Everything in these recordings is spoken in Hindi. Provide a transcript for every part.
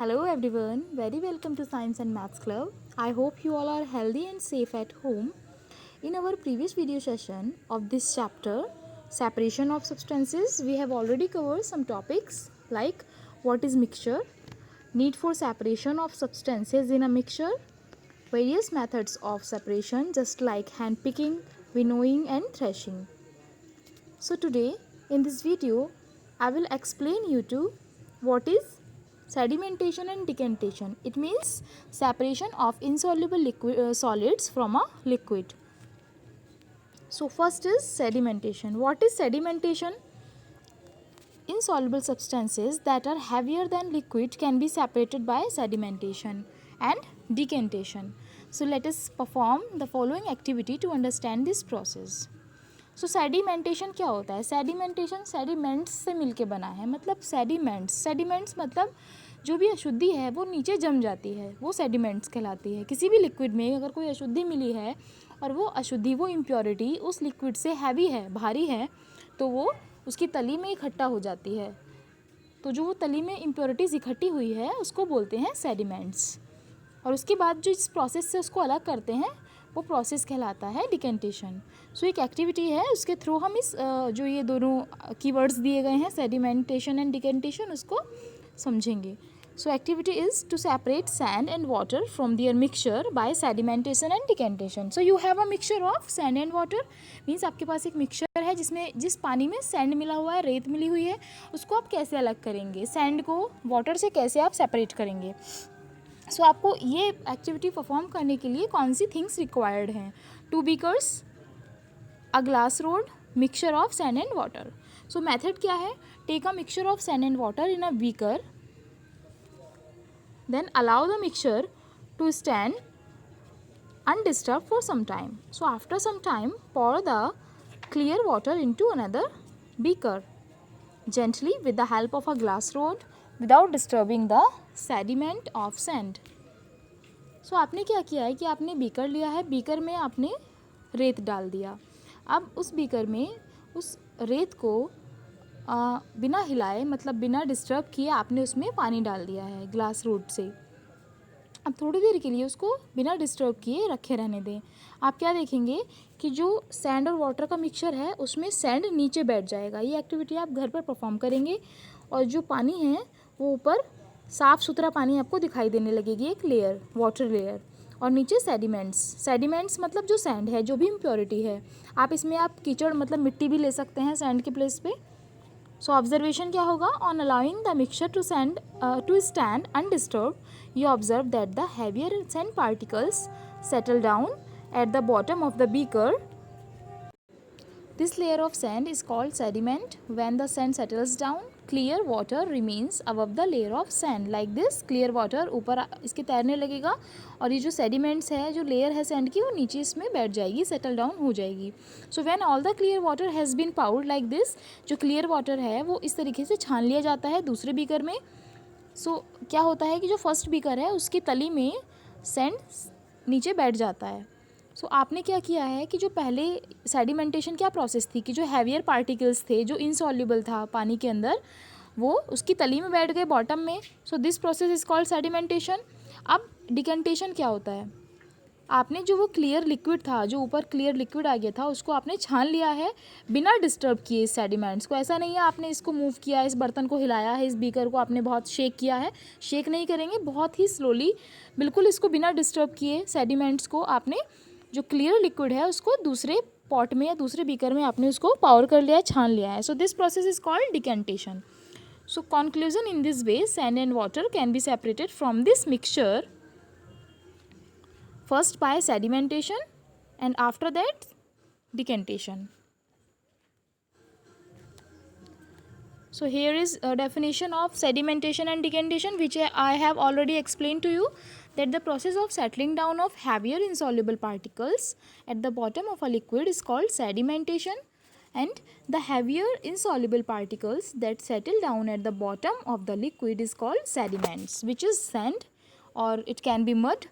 Hello everyone, very welcome to Science and Maths Club. I hope you all are healthy and safe at home. In our previous video session of this chapter, separation of substances, we have already covered some topics like what is mixture, need for separation of substances in a mixture, various methods of separation just like hand picking, winnowing and threshing. So today in this video, I will explain you to what is sedimentation and decantation. It means separation of insoluble solids from a liquid. So first is sedimentation. What is sedimentation? Insoluble substances that are heavier than liquid can be separated by sedimentation and decantation. So let us perform the following activity to understand this process. So sedimentation क्या होता है? सेडिमेंटेशन सेडिमेंट्स से मिलके बना है, मतलब सेडिमेंट्स मतलब जो भी अशुद्धि है वो नीचे जम जाती है, वो सेडिमेंट्स कहलाती है. किसी भी लिक्विड में अगर कोई अशुद्धि मिली है और वो अशुद्धि, वो इम्प्योरिटी उस लिक्विड से हैवी है, भारी है, तो वो उसकी तली में इकट्ठा हो जाती है. तो जो वो तली में इम्प्योरिटीज़ इकट्ठी हुई है उसको बोलते हैं सेडिमेंट्स. और उसके बाद जो इस प्रोसेस से उसको अलग करते हैं वो प्रोसेस कहलाता है डिकेंटेशन. सो एक एक्टिविटी है, उसके थ्रू हम इस जो ये दोनों कीवर्ड्स दिए गए हैं सेडिमेंटेशन एंड डिकेंटेशन उसको समझेंगे. So activity is to separate sand and water from their mixture by sedimentation and decantation. So you have a mixture of sand and water, means आपके पास एक मिक्सचर है जिस पानी में सैंड मिला हुआ है, रेत मिली हुई है, उसको आप कैसे अलग करेंगे, सैंड को वाटर से कैसे आप सेपरेट करेंगे. सो आपको ये एक्टिविटी परफॉर्म करने के लिए कौन सी थिंग्स रिक्वायर्ड हैं? 2 beakers, a glass rod, mixture of sand and water. So method क्या है? Take a mixture of sand and water in a beaker, then allow the mixture to stand undisturbed for some time. So after some time, pour the clear water into another beaker gently with the help of a glass rod without disturbing the sediment of sand. So आपने क्या किया है कि आपने बीकर लिया है, बीकर में आपने रेत डाल दिया. अब उस बीकर में उस रेत को बिना हिलाए, मतलब बिना डिस्टर्ब किए आपने उसमें पानी डाल दिया है ग्लास रोड से. अब थोड़ी देर के लिए उसको बिना डिस्टर्ब किए रखे रहने दें. आप क्या देखेंगे कि जो सैंड और वाटर का मिक्सचर है उसमें सैंड नीचे बैठ जाएगा. ये एक्टिविटी आप घर पर परफॉर्म करेंगे और जो पानी है वो ऊपर साफ़ सुथरा पानी आपको दिखाई देने लगेगी, एक लेयर, वाटर लेयर, और नीचे सेडिमेंट्स मतलब जो सैंड है, जो भी इम्प्योरिटी है. आप इसमें आप कीचड़ मतलब मिट्टी भी ले सकते हैं सैंड के प्लेस पे. सो ऑब्जर्वेशन क्या होगा? On allowing the mixture to stand undisturbed you observe that the heavier sand particles settle down at the bottom of the beaker. This layer of sand is called sediment. When the sand settles down, clear water remains above the layer of sand. Like this, clear water ऊपर इसके तैरने लगेगा और ये जो sediments है, जो layer है sand की, वो नीचे इसमें बैठ जाएगी, settle down हो जाएगी. So when all the clear water has been poured like this, जो clear water है वो इस तरीके से छान लिया जाता है दूसरे बीकर में. So क्या होता है कि जो फर्स्ट बीकर है उसकी तली में sand नीचे बैठ जाता है. सो आपने क्या किया है कि जो पहले सेडिमेंटेशन क्या प्रोसेस थी कि जो हैवियर पार्टिकल्स थे, जो इनसॉल्युबल था पानी के अंदर, वो उसकी तली में बैठ गए बॉटम में. So this process is called sedimentation. अब डिकेंटेशन क्या होता है? आपने जो वो क्लियर लिक्विड था, जो ऊपर क्लियर लिक्विड आ गया था, उसको आपने छान लिया है बिना डिस्टर्ब किए इस सेडिमेंट्स को. ऐसा नहीं है आपने इसको मूव किया, इस बर्तन को हिलाया है, इस बीकर को आपने बहुत शेक किया है. शेक नहीं करेंगे, बहुत ही स्लोली, बिल्कुल इसको बिना डिस्टर्ब किए सेडिमेंट्स को आपने जो क्लियर लिक्विड है उसको दूसरे पॉट में या दूसरे बीकर में आपने उसको पावर कर लिया है, छान लिया है. So this process is called decantation. So conclusion, in this way sand and water can be separated from this mixture first by sedimentation and after that decantation. So here is a definition of sedimentation and decantation, which I have already explained to you, that the process of settling down of heavier insoluble particles at the bottom of a liquid is called sedimentation, and the heavier insoluble particles that settle down at the bottom of the liquid is called sediments, which is sand or it can be mud.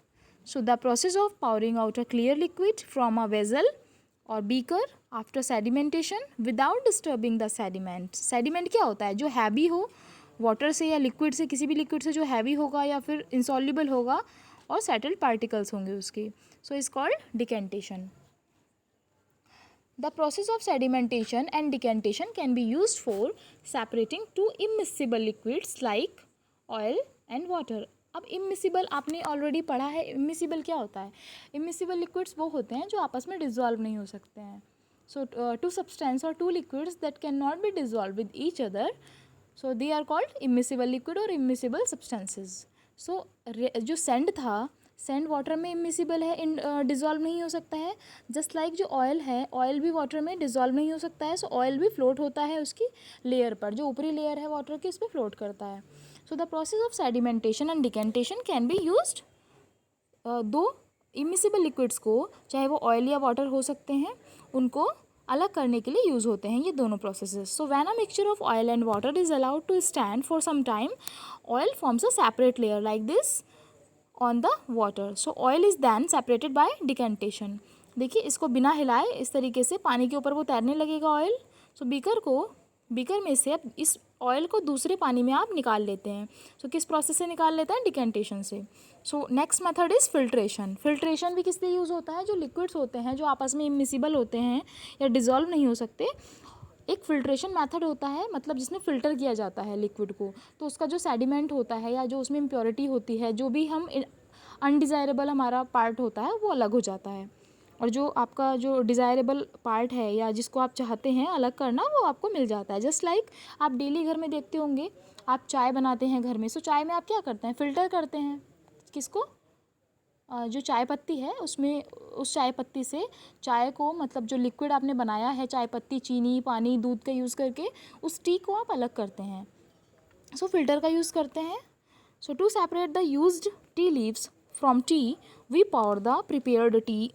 So the process of pouring out a clear liquid from a vessel or beaker after sedimentation without disturbing the sediment. Sediment क्या होता है? जो हैवी हो, वाटर से या लिक्विड से, किसी भी लिक्विड से जो हैवी होगा या फिर इंसॉल्युबल होगा, और सेटल्ड पार्टिकल्स होंगे उसके. So is called decantation. The process of sedimentation and decantation can be used for separating two immiscible liquids like oil and water. अब immiscible आपने ऑलरेडी पढ़ा है. immiscible क्या होता है? immiscible liquids वो होते हैं जो आपस में डिजॉल्व नहीं हो सकते हैं. So two substance or two liquids that cannot be dissolved with each other, so they are called immiscible liquid or immiscible substances. So जो sand था, सैंड वाटर में इमिसिबल है, इन डिज़ोल्व नहीं हो सकता है. जस्ट लाइक जो ऑयल है, ऑयल भी वाटर में डिज़ोल्व नहीं हो सकता है. सो ऑयल भी फ्लोट होता है उसकी लेयर पर, जो ऊपरी लेयर है वाटर की, उस पर फ्लोट करता है. So the process of sedimentation and decantation can be used. दो इमिसिबल लिक्विड्स को, चाहे वो ऑयल या वाटर हो सकते हैं, उनको अलग करने के लिए यूज़ होते हैं ये दोनों processes. So when a mixture of oil and water is allowed to stand for some time, oil forms a separate layer like this on the water. So oil is then separated by decantation. देखिए इसको बिना हिलाए इस तरीके से पानी के ऊपर वो तैरने लगेगा ऑयल. सो बीकर में से अब इस ऑयल को दूसरे पानी में आप निकाल लेते हैं. सो किस प्रोसेस से निकाल लेते हैं? डिकेंटेशन से. So next method is filtration. Filtration भी किस लिए यूज़ होता है? जो लिक्विड्स होते हैं जो आपस में इमिसिबल होते हैं या डिज़ोल्व नहीं हो सकते, एक फिल्ट्रेशन मेथड होता है, मतलब जिसमें फ़िल्टर किया जाता है लिक्विड को. तो उसका जो सेडिमेंट होता है या जो उसमें इम्प्योरिटी होती है, जो भी हम अनडिज़ायरेबल हमारा पार्ट होता है, वो अलग हो जाता है. और जो आपका जो डिज़ायरेबल पार्ट है या जिसको आप चाहते हैं अलग करना, वो आपको मिल जाता है. जस्ट लाइक आप डेली घर में देखते होंगे, आप चाय बनाते हैं घर में. सो चाय में आप क्या करते हैं? फ़िल्टर करते हैं. किसको? जो चाय पत्ती है उसमें, उस चाय पत्ती से चाय को, मतलब जो लिक्विड आपने बनाया है, चाय पत्ती, चीनी, पानी, दूध का यूज़ करके उस टी को आप अलग करते हैं. सो फिल्टर का यूज़ करते हैं. So to separate the used tea leaves from tea, we pour the prepared tea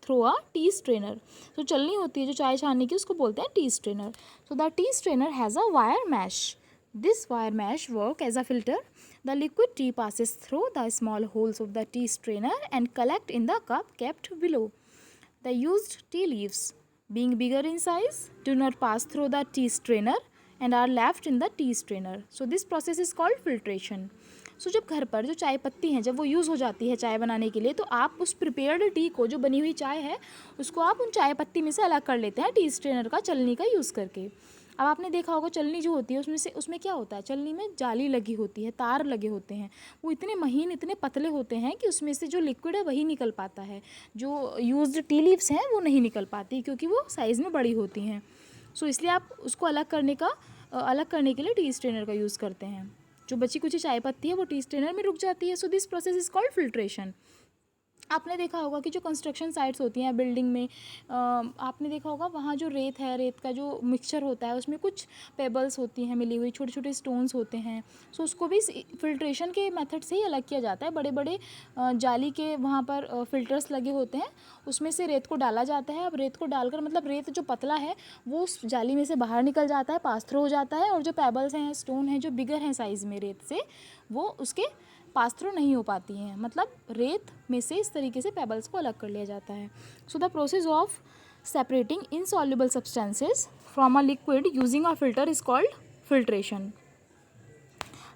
through a tea strainer. तो चलनी होती है जो चाय छानने की, उसको बोलते हैं T strainer. So the tea strainer has a wire mesh. This wire mesh work as a filter. The liquid tea passes through the small holes of the tea strainer and collect in the cup kept below. The used tea leaves, being bigger in size, do not pass through the tea strainer and are left in the tea strainer. So this process is called filtration. So जब घर पर जो चाय पत्ती हैं, जब वो यूज़ हो जाती है चाय बनाने के लिए, तो आप उस प्रिपेयर्ड टी को, जो बनी हुई चाय है, उसको आप उन चाय पत्ती में से अलग कर लेते हैं टी स्ट्रेनर का, चलनी का यूज़ करके. अब आपने देखा होगा चलनी जो होती है उसमें क्या होता है? चलनी में जाली लगी होती है, तार लगे होते हैं. वो इतने महीन, इतने पतले होते हैं कि उसमें से जो लिक्विड है वही निकल पाता है. जो यूज्ड टी लीव्स हैं वो नहीं निकल पाती, क्योंकि वो साइज़ में बड़ी होती हैं. सो इसलिए आप उसको अलग करने के लिए टी स्ट्रेनर का यूज़ करते हैं. जो बची कुची चाय पत्ती है वो टी स्ट्रेनर में रुक जाती है. So this process is called filtration. आपने देखा होगा कि जो कंस्ट्रक्शन साइट्स होती हैं बिल्डिंग में, आपने देखा होगा वहाँ जो रेत है, रेत का जो मिक्सचर होता है, उसमें कुछ पेबल्स होती हैं मिली हुई, छोटे छोटे स्टोन्स होते हैं. सो उसको भी फिल्ट्रेशन के मेथड से ही अलग किया जाता है. बड़े बड़े जाली के वहाँ पर फिल्टर्स लगे होते हैं, उसमें से रेत को डाला जाता है. अब रेत को डालकर, मतलब रेत जो पतला है वो उस जाली में से बाहर निकल जाता है, पास थ्रू हो जाता है. और जो पेबल्स हैं, स्टोन हैं, जो बिगर हैं साइज़ में रेत से, वो उसके पास थ्रू नहीं हो पाती हैं. मतलब रेत में से इस तरीके से पेबल्स को अलग कर लिया जाता है. So the process of separating insoluble substances from a liquid using a filter is called filtration.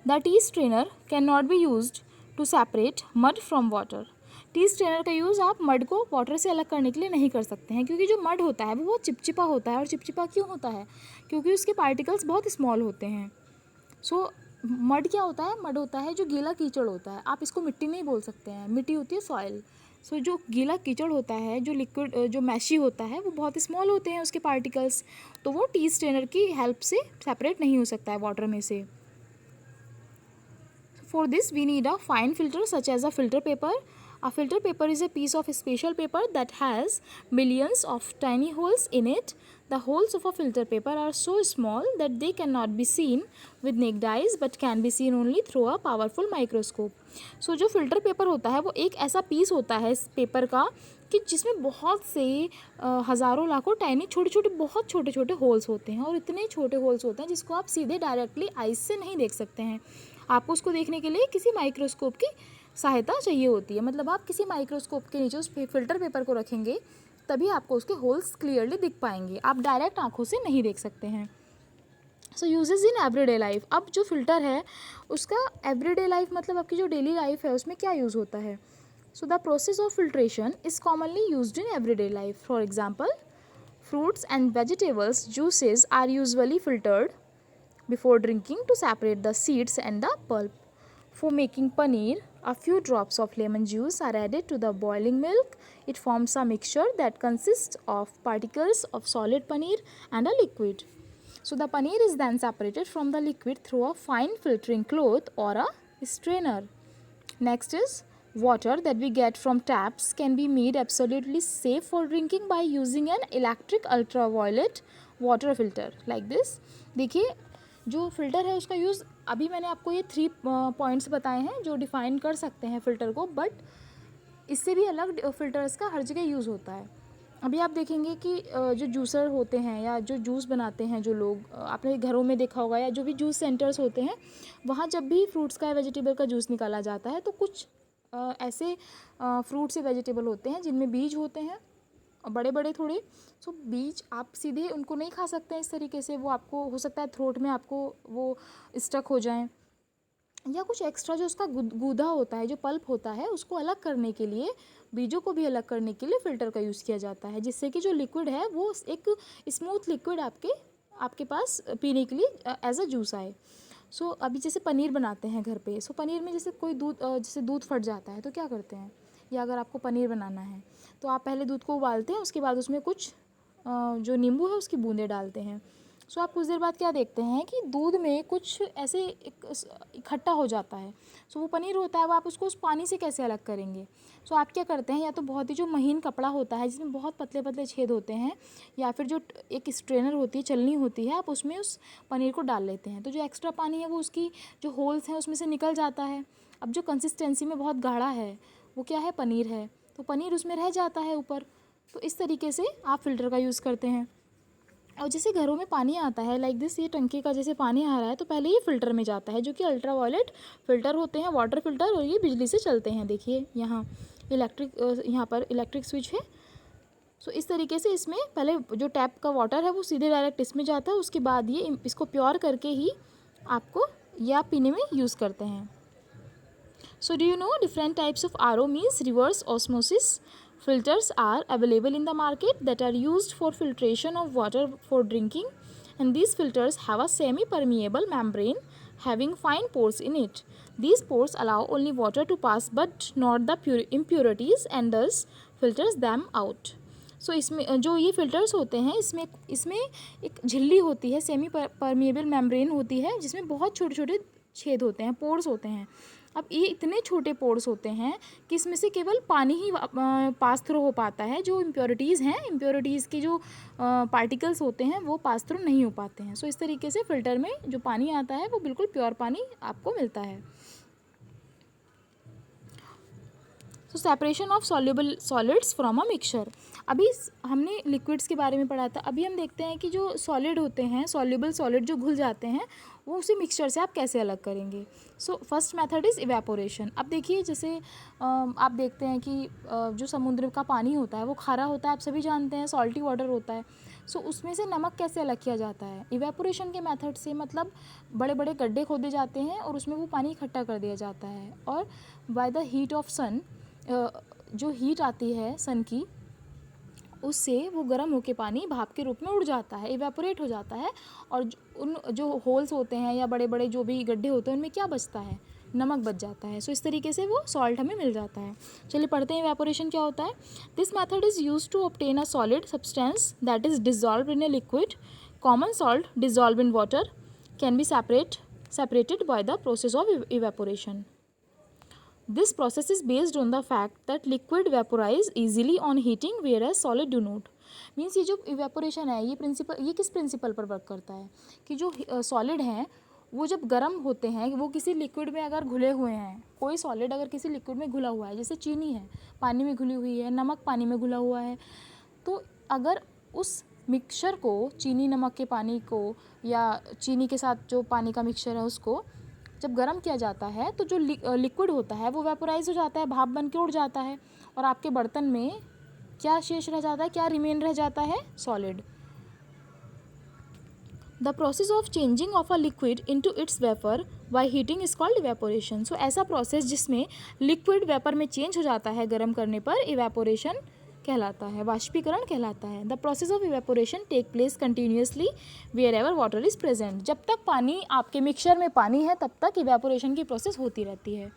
The tea strainer can not be used to separate mud from water. Tea strainer का यूज़ आप मड को वाटर से अलग करने के लिए नहीं कर सकते हैं, क्योंकि जो मड होता है वो बहुत चिपचिपा होता है. और चिपचिपा क्यों होता है? क्योंकि उसके पार्टिकल्स बहुत स्मॉल होते हैं. सो मड क्या होता है? मड होता है जो गीला कीचड़ होता है. आप इसको मिट्टी नहीं बोल सकते हैं, मिट्टी होती है सॉइल. सो जो गीला कीचड़ होता है, जो लिक्विड, जो मैशी होता है, वो बहुत स्मॉल होते हैं उसके पार्टिकल्स. तो वो टी स्ट्रेनर की हेल्प से सेपरेट नहीं हो सकता है वाटर में से. For this we need a fine filter such as a filter paper. A filter paper is a piece of special paper that has millions of tiny holes in it. The holes of a filter paper are so small that they cannot be seen with naked eyes but can be seen only through a powerful microscope. So जो filter paper होता है वो एक ऐसा पीस होता है इस पेपर का कि जिसमें बहुत से हज़ारों लाखों टाइनी बहुत छोटे छोटे होल्स होते हैं. और इतने छोटे होल्स होते हैं जिसको आप सीधे डायरेक्टली आइज से नहीं देख सकते हैं. आपको उसको देखने के लिए किसी माइक्रोस्कोप की सहायता चाहिए होती है. मतलब आप किसी माइक्रोस्कोप के नीचे उस फिल्टर पेपर को रखेंगे, तभी आपको उसके होल्स क्लियरली दिख पाएंगे. आप डायरेक्ट आंखों से नहीं देख सकते हैं. सो यूजेस इन एवरीडे लाइफ। अब जो फ़िल्टर है उसका एवरीडे लाइफ मतलब आपकी जो डेली लाइफ है उसमें क्या यूज़ होता है। So the process of filtration is commonly used in everyday life. For example, fruits and vegetables juices are usually filtered before drinking to separate the seeds and the pulp. For making paneer, a few drops of lemon juice are added to the boiling milk. It forms a mixture that consists of particles of solid paneer and a liquid. So the paneer is then separated from the liquid through a fine filtering cloth or a strainer. Next is water that we get from taps can be made absolutely safe for drinking by using an electric ultraviolet water filter like this. देखिए जो फ़िल्टर है उसका यूज़ अभी मैंने आपको ये 3 पॉइंट्स बताए हैं जो डिफ़ाइन कर सकते हैं फ़िल्टर को, बट इससे भी अलग फ़िल्टर्स का हर जगह यूज़ होता है। अभी आप देखेंगे कि जो जूसर होते हैं या जो जूस बनाते हैं जो लोग, आपने घरों में देखा होगा या जो भी जूस सेंटर्स होते हैं वहाँ जब भी फ्रूट्स का या वेजिटेबल का जूस निकाला जाता है तो कुछ ऐसे फ्रूट्स या वेजिटेबल होते हैं जिनमें बीज होते हैं बड़े बड़े थोड़े। सो बीज आप सीधे उनको नहीं खा सकते हैं इस तरीके से, वो आपको हो सकता है थ्रोट में आपको वो स्टक हो जाएं, या कुछ एक्स्ट्रा जो उसका गूदा होता है, जो पल्प होता है, उसको अलग करने के लिए, बीजों को भी अलग करने के लिए फ़िल्टर का यूज़ किया जाता है, जिससे कि जो लिक्विड है वो एक स्मूथ लिक्विड आपके पास पीने के लिए एज अ जूस आए। सो अभी जैसे पनीर बनाते हैं घर पे, सो पनीर में जैसे कोई जैसे दूध फट जाता है तो क्या करते हैं, या अगर आपको पनीर बनाना है तो आप पहले दूध को उबालते हैं, उसके बाद उसमें कुछ जो नींबू है उसकी बूंदें डालते हैं। सो आप कुछ देर बाद क्या देखते हैं कि दूध में कुछ ऐसे इकट्ठा हो जाता है। सो वो पनीर होता है, वो आप उसको उस पानी से कैसे अलग करेंगे। सो आप क्या करते हैं, या तो बहुत ही जो महीन कपड़ा होता है जिसमें बहुत पतले पतले छेद होते हैं, या फिर जो एक स्ट्रेनर होती है, छलनी होती है, आप उसमें उस पनीर को डाल लेते हैं, तो जो एक्स्ट्रा पानी है वो उसकी जो होल्स हैं उसमें से निकल जाता है। अब जो कंसिस्टेंसी में बहुत गाढ़ा है वो क्या है, पनीर है, तो पनीर उसमें रह जाता है ऊपर। तो इस तरीके से आप फ़िल्टर का यूज़ करते हैं। और जैसे घरों में पानी आता है लाइक दिस, ये टंकी का जैसे पानी आ रहा है तो पहले ये फ़िल्टर में जाता है, जो कि अल्ट्रावायलेट फ़िल्टर होते हैं, वाटर फ़िल्टर, और ये बिजली से चलते हैं। देखिए यहाँ यहाँ पर इलेक्ट्रिक स्विच है। सो इस तरीके से इसमें पहले जो टैप का वाटर है वो सीधे डायरेक्ट इसमें जाता है, उसके बाद ये इसको प्योर करके ही आपको ये आप पीने में यूज़ करते हैं। So do you know different types of RO means reverse osmosis filters are available in the market that are used for filtration of water for drinking, and these filters have a semi-permeable membrane having fine pores in it. These pores allow only water to pass but not the impurities and thus filters them out. सो इसमें जो ये फ़िल्टर्स होते हैं इसमें एक झिल्ली होती है, सेमी परमिएबल मेम्ब्रेन होती है, जिसमें बहुत छोटे छोटे छेद होते हैं, पोर्स होते हैं। अब ये इतने छोटे पोर्स होते हैं कि इसमें से केवल पानी ही पास थ्रू हो पाता है, जो इम्प्योरिटीज़ हैं, इम्प्योरिटीज़ के जो पार्टिकल्स होते हैं वो पास थ्रू नहीं हो पाते हैं। सो इस तरीके से फ़िल्टर में जो पानी आता है वो बिल्कुल प्योर पानी आपको मिलता है। So separation of soluble solids from a mixture. अभी हमने लिक्विड्स के बारे में पढ़ा था, अभी हम देखते हैं कि जो सॉलिड होते हैं, सॉल्युबल सॉलिड जो घुल जाते हैं, वो उसी मिक्सचर से आप कैसे अलग करेंगे। So first method is evaporation. अब देखिए जैसे आप देखते हैं कि जो समुद्र का पानी होता है वो खारा होता है, आप सभी जानते हैं, सॉल्टी वाटर होता है। सो उसमें से नमक कैसे अलग किया जाता है, इवेपोरेशन के मेथड से, मतलब बड़े बड़े गड्ढे खोदे जाते हैं और उसमें वो पानी इकट्ठा कर दिया जाता है, और बाय द हीट ऑफ सन, जो हीट आती है सन की, उससे वो गर्म होकर पानी भाप के रूप में उड़ जाता है, इवेपोरेट हो जाता है, और उन जो होल्स होते हैं या बड़े बड़े जो भी गड्ढे होते हैं उनमें क्या बचता है, नमक बच जाता है। सो इस तरीके से वो सॉल्ट हमें मिल जाता है। चलिए पढ़ते हैं इवेपोरेशन क्या होता है। This method is use to obtain a solid substance that is dissolve in a liquid. Common salt dissolve in water can be separated by the process of evaporation. This process is based on the fact that liquid vaporize easily on heating whereas solid do not. Means ये जो इवेपोरेशन है ये किस प्रिंसिपल पर वर्क करता है कि जो सॉलिड हैं वो जब गर्म होते हैं, वो किसी लिक्विड में अगर घुले हुए हैं, कोई सॉलिड अगर किसी लिक्विड में घुला हुआ है, जैसे चीनी है पानी में घुली हुई है, नमक पानी में घुला हुआ है, तो अगर उस मिक्सचर को, चीनी नमक के पानी को या चीनी के साथ जो पानी का मिक्सचर है उसको जब गर्म किया जाता है तो जो लिक्विड होता है वो वेपोराइज हो जाता है, भाप बन के उड़ जाता है, और आपके बर्तन में क्या शेष रह जाता है, क्या रिमेन रह जाता है, solid. The process of changing of a liquid into its vapour by heating is called evaporation. So ऐसा प्रोसेस जिसमें लिक्विड वेपर में चेंज हो जाता है गर्म करने पर इवेपोरेशन कहलाता है, वाष्पीकरण कहलाता है। The process of evaporation take place continuously wherever water is present. जब तक पानी आपके मिक्सचर में पानी है तब तक इवेपोरेशन की प्रोसेस होती रहती है।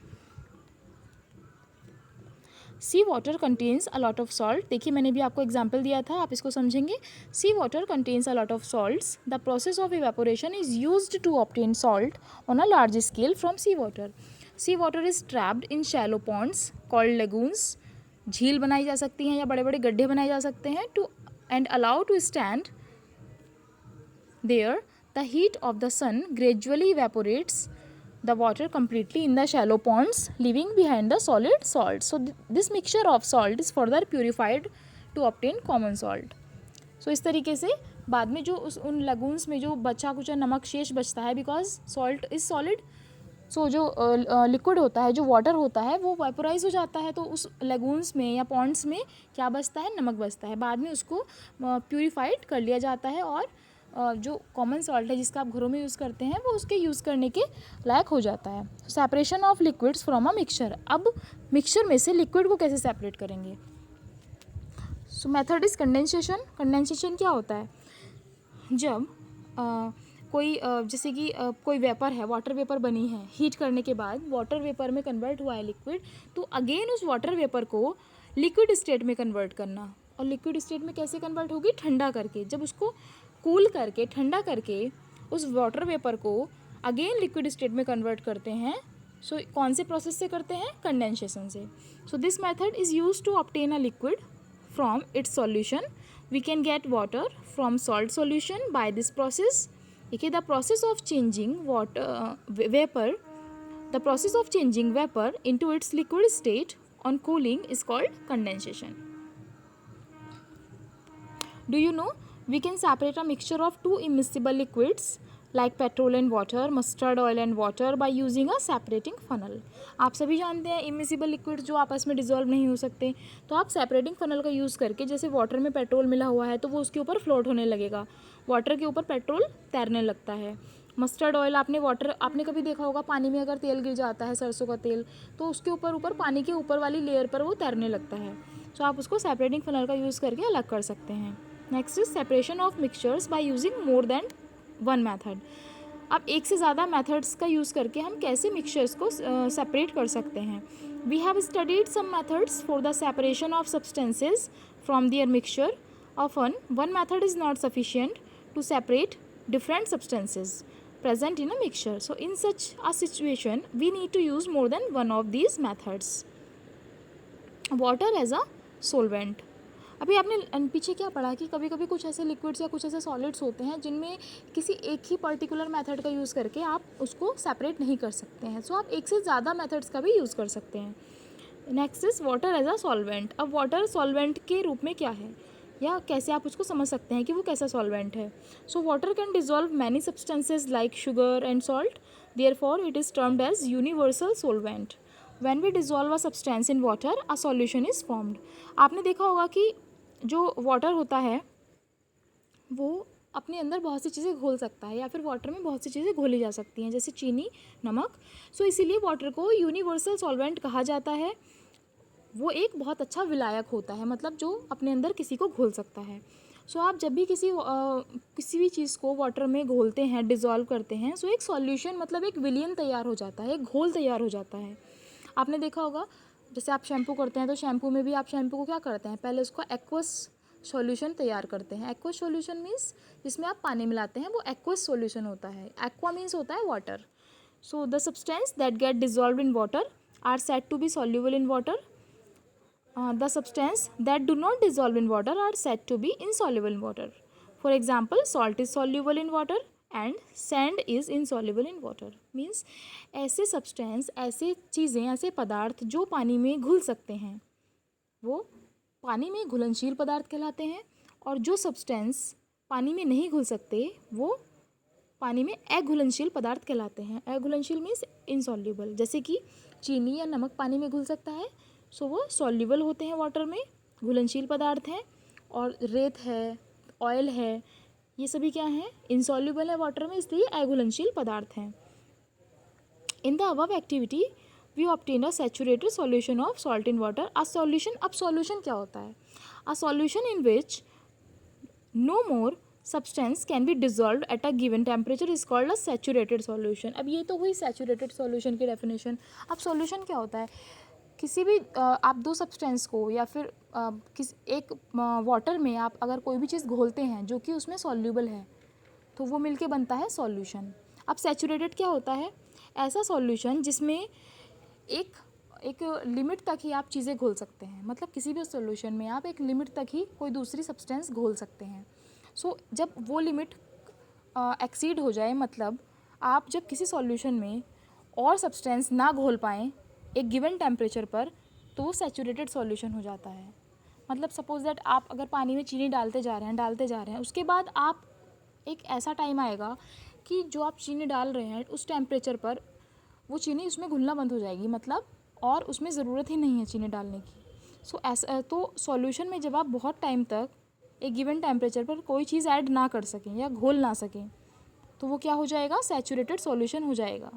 Sea water contains a lot of salt. देखिए मैंने भी आपको एग्जाम्पल दिया था, आप इसको समझेंगे। Sea water contains a lot of salts. The process of evaporation is used to obtain salt on a large scale from sea water. Sea water is trapped in shallow ponds called lagoons. झील बनाई जा सकती हैं या बड़े बड़े गड्ढे बनाए जा सकते हैं to and allow to stand there. The heat of the sun gradually evaporates the water completely in the shallow ponds, leaving behind the solid salt. So this mixture of salt is further purified to obtain common salt. So इस तरीके से बाद में जो उन लगून्स में जो बचा कुचा नमक शेष बचता है, बिकॉज सॉल्ट इज सॉलिड, सो जो लिक्विड होता है, जो वाटर होता है, वो वेपोराइज हो जाता है, तो उस लगून्स में या पॉन्ड्स में क्या बचता है, नमक बचता है। बाद में उसको प्यूरिफाइड कर लिया जाता है और जो कॉमन सॉल्ट है जिसका आप घरों में यूज़ करते हैं वो उसके यूज़ करने के लायक हो जाता है। Separation of liquids from a mixture. अब मिक्सचर में से लिक्विड को कैसे सेपरेट करेंगे? सो मेथड इज़ कंडेंसेशन। कंडेंसेशन क्या होता है? जब कोई जैसे कि कोई वेपर है, वाटर वेपर बनी है, हीट करने के बाद वाटर वेपर में कन्वर्ट हुआ है लिक्विड, तो अगेन उस वाटर वेपर को लिक्विड स्टेट में कन्वर्ट करना। और लिक्विड स्टेट में कैसे कन्वर्ट होगी? ठंडा करके। जब उसको कूल करके, ठंडा करके उस वाटर वेपर को अगेन लिक्विड स्टेट में कन्वर्ट करते हैं। सो कौन से प्रोसेस से करते हैं? कंडेंसेशन से। So this method is use to obtain a liquid from its solution. We can get water from salt solution by this process. देखिए, the process of changing vapour, the process of changing vapour into its liquid state on cooling is called condensation. Do you know we can separate a mixture of two immiscible liquids like petrol and water, mustard oil and water by using a separating funnel. आप सभी जानते हैं इमिसिबल लिक्विड्स जो आपस में डिजोल्व नहीं हो सकते, तो आप सेपरेटिंग फनल का यूज़ करके, जैसे वाटर में पेट्रोल मिला हुआ है तो वो उसके ऊपर फ्लोट होने लगेगा, वाटर के ऊपर पेट्रोल तैरने लगता है। मस्टर्ड ऑयल, आपने कभी देखा होगा पानी में अगर तेल गिर जाता है, सरसों का तेल, तो उसके ऊपर पानी के ऊपर वाली लेयर पर वो तैरने लगता है। तो आप उसको सेपरेटिंग फनल का यूज़ करके अलग कर सकते हैं। Next is separation of mixtures by using more than one method. अब एक से ज़्यादा मेथड्स का यूज़ करके हम कैसे मिक्सचर्स को सेपरेट कर सकते हैं? We have studied some methods for the separation of substances from their mixture. Often one method is not sufficient to separate different substances present in a mixture. So in such a situation we need to use more than one of these methods. Water as a solvent. अभी आपने पीछे क्या पढ़ा कि कभी कभी कुछ ऐसे लिक्विड्स या कुछ ऐसे सॉलिड्स होते हैं जिनमें किसी एक ही पर्टिकुलर मेथड का यूज़ करके आप उसको सेपरेट नहीं कर सकते हैं। सो आप एक से ज़्यादा मेथड्स का भी यूज़ कर सकते हैं। Next is water as a solvent. अब वाटर सॉल्वेंट के रूप में क्या है या कैसे आप उसको समझ सकते हैं कि वो कैसा सॉल्वेंट है? So water can dissolve many substances like sugar and salt, therefore it is termed as universal solvent. When we dissolve a substance in water a solution is formed. आपने देखा होगा कि जो वाटर होता है वो अपने अंदर बहुत सी चीज़ें घोल सकता है, या फिर वाटर में बहुत सी चीज़ें घोली जा सकती हैं, जैसे चीनी, नमक। सो इसीलिए वाटर को यूनिवर्सल सॉल्वेंट कहा जाता है। वो एक बहुत अच्छा विलायक होता है, मतलब जो अपने अंदर किसी को घोल सकता है। सो आप जब भी किसी भी चीज़ को वाटर में घोलते हैं, डिज़ोल्व करते हैं, सो एक सॉल्यूशन मतलब एक विलियन तैयार हो जाता है, एक घोल तैयार हो जाता है। आपने देखा होगा जैसे आप शैम्पू करते हैं तो शैम्पू में भी आप शैम्पू को क्या करते हैं, पहले उसको एक्वस सॉल्यूशन तैयार करते हैं। एक्वस सॉल्यूशन मीन्स जिसमें आप पानी मिलाते हैं वो एक्वस सॉल्यूशन होता है। एक्वा मीन्स होता है water. So the substance that get dissolve in water are said to be soluble in water. The substance that do not dissolve in water are said to be insoluble in water. For example, salt is soluble in water and sand is insoluble in water. Means ऐसे substance, ऐसे चीज़ें, ऐसे पदार्थ जो पानी में घुल सकते हैं वो पानी में घुलनशील पदार्थ कहलाते हैं, और जो substance पानी में नहीं घुल सकते वो पानी में अघुलनशील पदार्थ कहलाते हैं। अघुलनशील मीन्स इनसॉल्यूबल। जैसे कि चीनी या नमक पानी में घुल सकता है, सो वो सॉल्यूबल होते हैं वाटर में, घुलनशील पदार्थ हैं। और रेत है, ऑयल है, ये सभी क्या हैं, इनसॉल्युबल है वाटर में, इसलिए अघुलनशील पदार्थ हैं। In the above activity we obtain a saturated solution of salt in water. A solution, अब सॉल्यूशन क्या होता है, a solution in which no more substance can be dissolve at a given temperature is called a saturated solution. अब ये तो हुई सैचुरेटेड सॉल्यूशन की डेफिनेशन। अब सॉल्यूशन क्या होता है, किसी भी आप दो सब्सटेंस को या फिर एक वाटर में आप अगर कोई भी चीज़ घोलते हैं जो कि उसमें सॉल्यूबल है तो वो मिलके बनता है सॉल्यूशन। अब सैचुरेटेड क्या होता है, ऐसा सॉल्यूशन जिसमें एक एक लिमिट तक ही आप चीज़ें घोल सकते हैं, मतलब किसी भी सॉल्यूशन में आप एक लिमिट तक ही कोई दूसरी सब्सटेंस घोल सकते हैं। सो जब वो लिमिट एक्सीड हो जाए, मतलब आप जब किसी सॉल्यूशन में और सब्सटेंस ना घोल पाएँ एक गिवन टेम्परेचर पर, तो वो सैचुरेटेड सॉल्यूशन हो जाता है। मतलब सपोज दैट आप अगर पानी में चीनी डालते जा रहे हैं, उसके बाद आप एक ऐसा टाइम आएगा कि जो आप चीनी डाल रहे हैं उस टेम्परेचर पर वो चीनी उसमें घुलना बंद हो जाएगी, मतलब और उसमें ज़रूरत ही नहीं है चीनी डालने की। सो ऐसा तो सॉल्यूशन में जब आप बहुत टाइम तक एक गिवन टेम्परेचर पर कोई चीज़ ऐड ना कर सकें या घोल ना सकें तो वो क्या हो जाएगा, सैचुरेटेड सॉल्यूशन हो जाएगा।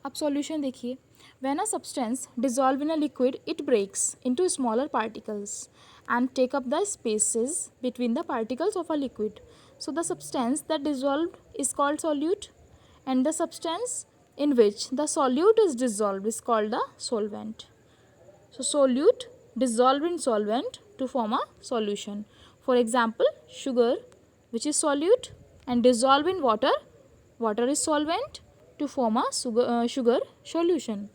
अब सॉल्यूशन देखिए, when a substance dissolve in a liquid it breaks into smaller particles and take up the spaces between the particles of a liquid. So the substance that dissolved is called solute, and the substance in which the solute is dissolved is called the solvent. So solute dissolved in solvent to form a solution. For example, sugar, which is solute, and dissolved in water, water is solvent to form a sugar solution.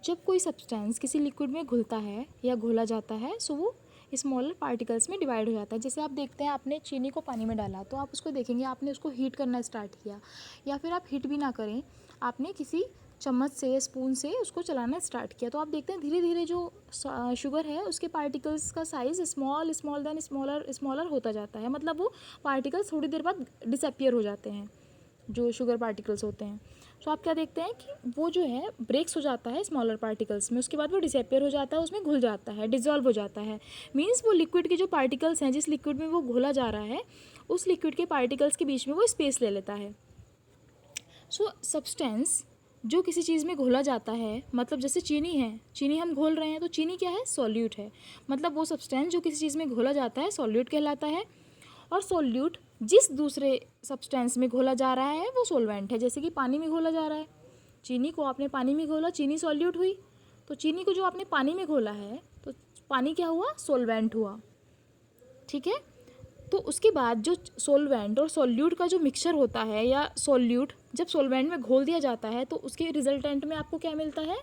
जब कोई सब्सटेंस किसी लिक्विड में घुलता है या घोला जाता है सो वो स्मॉलर पार्टिकल्स में डिवाइड हो जाता है। जैसे आप देखते हैं आपने चीनी को पानी में डाला तो आप उसको देखेंगे आपने उसको हीट करना स्टार्ट किया, या फिर आप हीट भी ना करें, आपने किसी चम्मच से स्पून से उसको चलाना स्टार्ट किया, तो आप देखते हैं धीरे धीरे जो शुगर है उसके पार्टिकल्स का साइज़ स्मॉल देन स्मॉलर होता जाता है। मतलब वो पार्टिकल्स थोड़ी देर बाद डिसअपियर हो जाते हैं, जो शुगर पार्टिकल्स होते हैं। तो आप क्या देखते हैं कि वो जो है ब्रेक्स हो जाता है स्मॉलर पार्टिकल्स में, उसके बाद वो डिसअपियर हो जाता है, उसमें घुल जाता है, डिजॉल्व हो जाता है। मीन्स वो लिक्विड के जो पार्टिकल्स हैं जिस लिक्विड में वो घोला जा रहा है उस लिक्विड के पार्टिकल्स के बीच में वो स्पेस ले लेता है। सो सब्सटेंस जो किसी चीज़ में घोला जाता है, मतलब जैसे चीनी है, चीनी हम घोल रहे हैं तो चीनी क्या है, सॉल्यूट है। मतलब वो सब्सटेंस जो किसी चीज़ में घोला जाता है सॉल्यूट कहलाता है, और सॉल्यूट जिस दूसरे सब्सटेंस में घोला जा रहा है वो सोलवेंट है। जैसे कि पानी में घोला जा रहा है, चीनी को आपने पानी में घोला, चीनी सॉल्यूट हुई, तो चीनी को जो आपने पानी में घोला है तो पानी क्या हुआ, सोलवेंट हुआ। ठीक है, तो उसके बाद जो सोलवेंट और सॉल्यूट का जो मिक्सचर होता है या सॉल्यूट जब सोलवेंट में घोल दिया जाता है तो उसके रिजल्टेंट में आपको क्या मिलता है,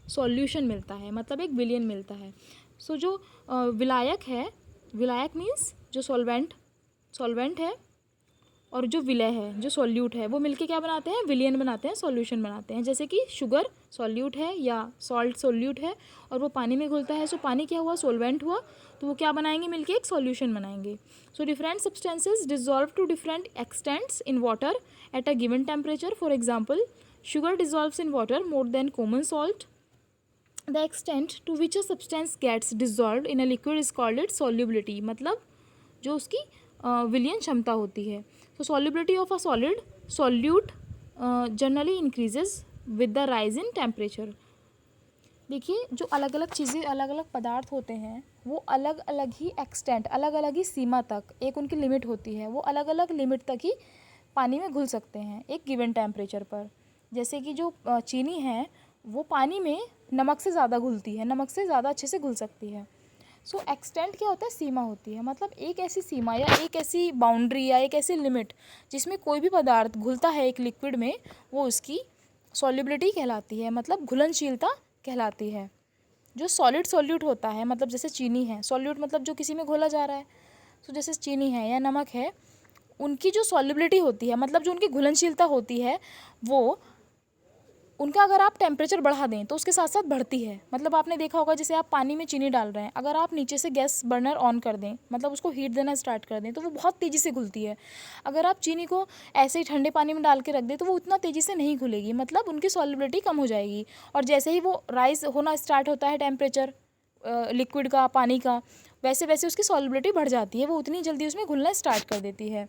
सॉल्यूशन मिलता है, मतलब एक विलयन मिलता है। सो जो विलायक है, विलायक मीन्स जो सॉल्वेंट है, और जो विलय है जो सॉल्यूट है वो मिलके क्या बनाते हैं, विलयन बनाते हैं, सॉल्यूशन बनाते हैं। जैसे कि शुगर सॉल्यूट है या सॉल्ट सॉल्यूट है और वो पानी में घुलता है, सो पानी क्या हुआ, सोलवेंट हुआ, तो वो क्या बनाएंगे, मिलके एक सॉल्यूशन बनाएंगे। So different substances dissolve to different extents in water at a given temperature. For example, sugar dissolves in water more than common salt. The extent to which a substance gets dissolve in a liquid is called it solubility, मतलब जो उसकी विलयन क्षमता होती है। So solubility of a solute generally increases with the rise in temperature. देखिए जो अलग अलग चीज़ें, अलग अलग पदार्थ होते हैं वो अलग अलग ही एक्सटेंट, अलग अलग ही सीमा तक एक उनकी लिमिट होती है, वो अलग अलग लिमिट तक ही पानी में घुल सकते हैं एक गिवन टेम्परेचर पर। जैसे कि जो चीनी है वो पानी में नमक से ज़्यादा घुलती है, नमक से ज़्यादा अच्छे से घुल सकती है। सो एक्सटेंट क्या होता है, सीमा होती है, मतलब एक ऐसी सीमा या एक ऐसी बाउंड्री या एक ऐसी लिमिट जिसमें कोई भी पदार्थ घुलता है एक लिक्विड में, वो उसकी सॉल्युबिलिटी कहलाती है, मतलब घुलनशीलता कहलाती है। जो सॉलिड सॉल्यूट होता है, मतलब जैसे चीनी है, सॉल्यूट मतलब जो किसी में घोला जा रहा है, तो जैसे चीनी है या नमक है, उनकी जो सॉल्युबिलिटी होती है, मतलब जो उनकी घुलनशीलता होती है, वो उनका अगर आप टेम्परेचर बढ़ा दें तो उसके साथ साथ बढ़ती है। मतलब आपने देखा होगा जैसे आप पानी में चीनी डाल रहे हैं, अगर आप नीचे से गैस बर्नर ऑन कर दें, मतलब उसको हीट देना स्टार्ट कर दें, तो वो बहुत तेज़ी से घुलती है। अगर आप चीनी को ऐसे ही ठंडे पानी में डाल के रख दें तो वो उतना तेज़ी से नहीं घुलेगी, मतलब उनकी सॉल्युबिलिटी कम हो जाएगी। और जैसे ही वो राइज होना स्टार्ट होता है टेम्परेचर लिक्विड का, पानी का, वैसे वैसे उसकी सॉल्युबिलिटी बढ़ जाती है, वो उतनी जल्दी उसमें घुलना स्टार्ट कर देती है।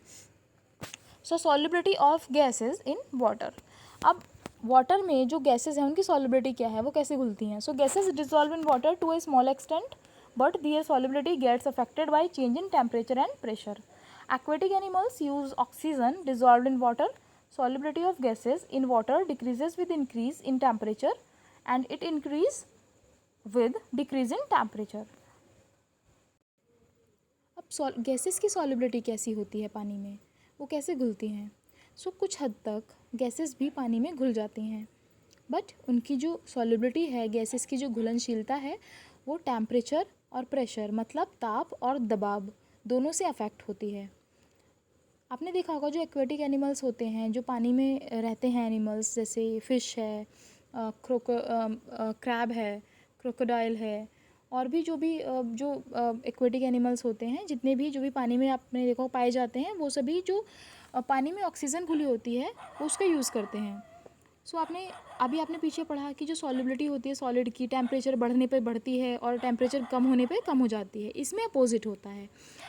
So solubility of gases in water. अब वाटर में जो गैसेज हैं उनकी सॉल्युबिलिटी क्या है, वो कैसे घुलती हैं। So gases dissolve in water to a small extent but there solubility gets affected by change in temperature and pressure. Aquatic animals use oxygen dissolved in water. Solubility of gases in water decreases with increase in temperature and it increase with decrease in temperature. अब गैसेस की सॉल्युबिलिटी कैसी होती है पानी में, वो कैसे घुलती हैं। सो कुछ हद तक गैसेस भी पानी में घुल जाती हैं, बट उनकी जो सॉल्युबिलिटी है, गैसेस की जो घुलनशीलता है, वो टेम्परेचर और प्रेशर मतलब ताप और दबाव दोनों से अफेक्ट होती है। आपने देखा होगा जो एक्वेटिक एनिमल्स होते हैं, जो पानी में रहते हैं एनिमल्स, जैसे फ़िश है, क्रैब है, क्रोकोडाइल है, और भी जो एक्वेटिक एनिमल्स होते हैं, जितने भी जो भी पानी में आपने देखा पाए जाते हैं, वो सभी जो पानी में ऑक्सीजन घुली होती है वो उसका यूज़ करते हैं। सो आपने पीछे पढ़ा कि जो सॉल्युबिलिटी होती है सॉलिड की, टेम्परेचर बढ़ने पे बढ़ती है और टेम्परेचर कम होने पे कम हो जाती है। इसमें अपोजिट होता है,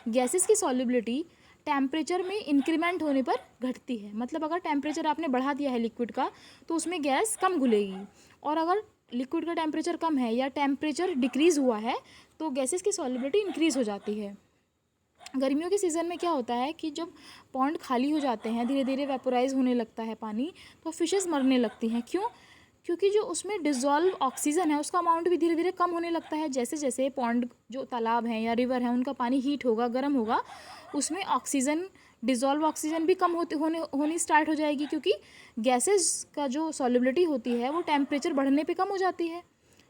गैसेस की सॉल्युबिलिटी टेम्परेचर में इंक्रीमेंट होने पर घटती है। मतलब अगर टेम्परेचर आपने बढ़ा दिया है लिक्विड का तो उसमें गैस कम घुलेगी, और अगर लिक्विड का टेम्परेचर कम है या टेम्परेचर डिक्रीज़ हुआ है तो गैसेस की सॉल्युबिलिटी इंक्रीज़ हो जाती है। गर्मियों के सीज़न में क्या होता है कि जब पॉन्ड खाली हो जाते हैं, धीरे धीरे वेपोराइज होने लगता है पानी, तो फिशेस मरने लगती हैं। क्यों? क्योंकि जो उसमें डिज़ोल्व ऑक्सीजन है उसका अमाउंट भी धीरे धीरे कम होने लगता है। जैसे जैसे पॉन्ड, जो तालाब हैं या रिवर हैं, उनका पानी हीट होगा, गर्म होगा, उसमें ऑक्सीजन, डिज़ोल्व ऑक्सीजन भी कम होनी स्टार्ट हो जाएगी, क्योंकि गैसेस का जो सॉल्युबिलिटी होती है वो टेम्परेचर बढ़ने पे कम हो जाती है।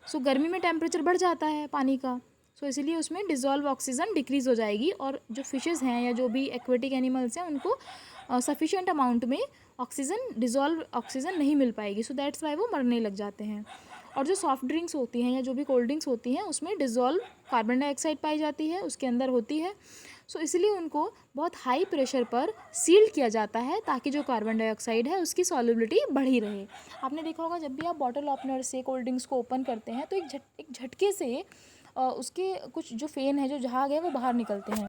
सो गर्मी में टेम्परेचर बढ़ जाता है पानी का, सो इसीलिए उसमें डिज़ोल्व ऑक्सीजन डिक्रीज़ हो जाएगी, और जो फिशेज़ हैं या जो भी एक्वेटिक एनिमल्स हैं उनको सफिशिएंट अमाउंट में डिज़ोल्व ऑक्सीजन नहीं मिल पाएगी। सो दैट्स वाई वो मरने लग जाते हैं। और जो सॉफ्ट ड्रिंक्स होती हैं या जो भी कोल्ड ड्रिंक्स होती हैं उसमें डिज़ोल्व कार्बन डाइऑक्साइड पाई जाती है, उसके अंदर होती है। सो इसलिए उनको बहुत हाई प्रेशर पर सील किया जाता है ताकि जो कार्बन डाइऑक्साइड है उसकी सॉल्युबिलिटी बढ़ी रहे। आपने देखा होगा जब भी आप बॉटल ओपनर से कोल्ड ड्रिंक्स को ओपन करते हैं तो एक झटके से उसके कुछ जो फ़ेन है, जो झाग है, वो बाहर निकलते हैं,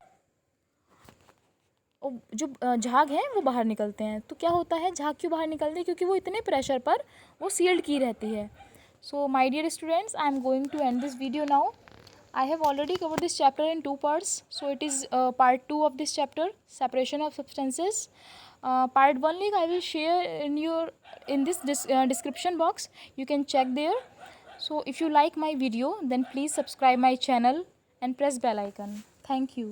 और जो झाग हैं वो बाहर निकलते हैं। तो क्या होता है, झाग क्यों बाहर निकलते हैं? क्योंकि वो इतने प्रेशर पर वो सील्ड की रहती है। So my dear students, I am going to end this video now. I have already covered this chapter in 2 parts, so it is part 2 of this chapter, separation of substances. Part 1 link I will share in this description box. You can check there. So if you like my video, then please subscribe my channel and press bell icon. Thank you.